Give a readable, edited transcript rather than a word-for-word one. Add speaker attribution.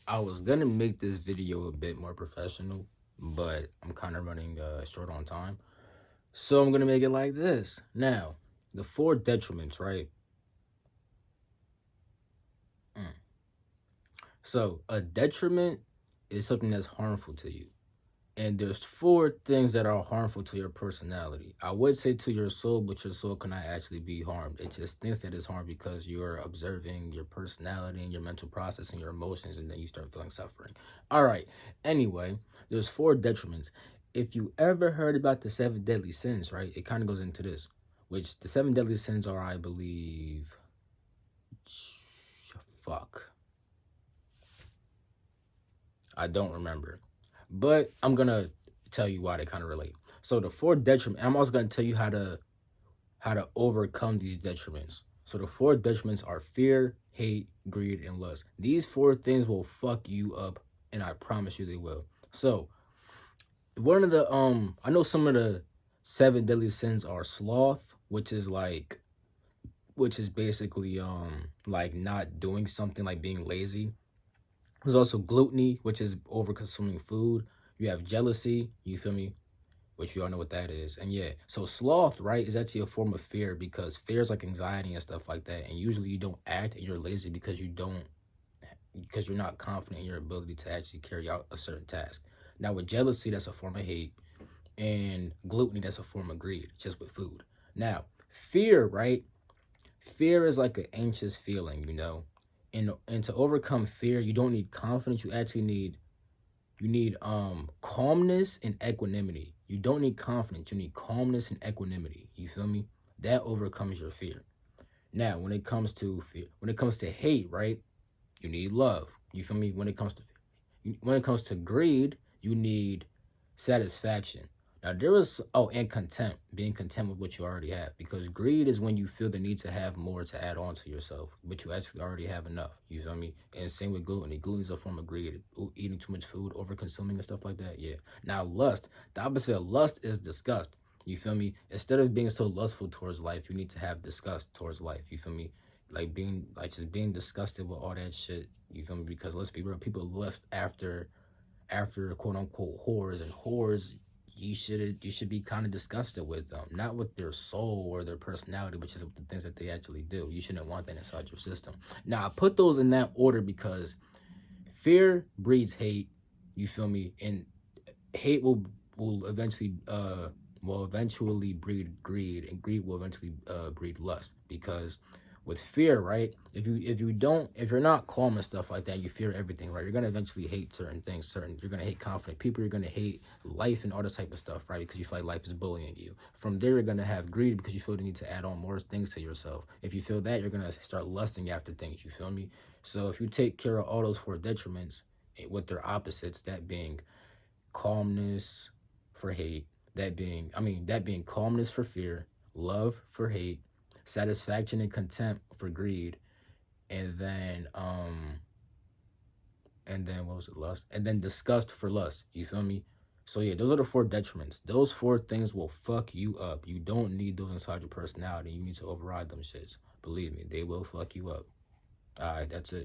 Speaker 1: I was gonna make this video a bit more professional, but I'm kind of running short on time. So I'm gonna make it like this. Now, the four detriments, right? Mm. So a detriment is something that's harmful to you. And there's four things that are harmful to your personality. I would say to your soul, but your soul cannot actually be harmed. It just thinks that it's harmed because you're observing your personality and your mental process and your emotions, and then you start feeling suffering. All right. Anyway, there's four detriments. If you ever heard about the seven deadly sins, right? It kind of goes into this, which the seven deadly sins are, I believe, fuck, I don't remember. But I'm gonna tell you why they kind of relate. So the four detriments, I'm also gonna tell you how to overcome these detriments. So the four detriments are fear, hate, greed, and lust. These four things will fuck you up, and I promise you they will. So one of the I know some of the seven deadly sins are sloth, which is basically like not doing something, like being lazy. There's also gluttony, which is over consuming food. You have jealousy, you feel me? Which you all know what that is. And yeah, so sloth, right, is actually a form of fear, because fear is like anxiety and stuff like that. And usually you don't act and you're lazy because you're not confident in your ability to actually carry out a certain task. Now with jealousy, that's a form of hate, and gluttony, that's a form of greed, just with food. Now, fear, right? Fear is like an anxious feeling, And to overcome fear, you don't need confidence. You need calmness and equanimity. You don't need confidence. You need calmness and equanimity. You feel me? That overcomes your fear. Now, when it comes to hate, right? You need love. You feel me? When it comes to greed, you need satisfaction. Now there was and contempt, being content with what you already have, because greed is when you feel the need to have more to add on to yourself, but you actually already have enough. You feel me? And same with gluttony. Gluttony is a form of greed, eating too much food, over consuming and stuff like that. Yeah. Now lust, the opposite of lust is disgust. You feel me? Instead of being so lustful towards life, you need to have disgust towards life. You feel me? Just being disgusted with all that shit. You feel me? Because let's be real, people lust after quote unquote whores, and whores, you should be kind of disgusted with them, not with their soul or their personality, but just with the things that they actually do. You shouldn't want that inside your system. Now I put those in that order because fear breeds hate. You feel me? And hate will eventually breed greed, and greed will eventually breed lust. Because with fear, right, if you're not calm and stuff like that, you fear everything, right? You're gonna eventually hate certain things. You're gonna hate confident people, you're gonna hate life and all this type of stuff, right? Because you feel like life is bullying you. From there, you're gonna have greed because you feel the need to add on more things to yourself. If you feel that, you're gonna start lusting after things. You feel me? So if you take care of all those four detriments, with their opposites, that being calmness for hate, that being calmness for fear, love for hate, satisfaction and contempt for greed, and then what was it, lust, and then disgust for lust. You feel me? So yeah, those are the four detriments. Those four things will fuck you up. You don't need those inside your personality. You need to override them shits. Believe me, they will fuck you up. All right, that's it.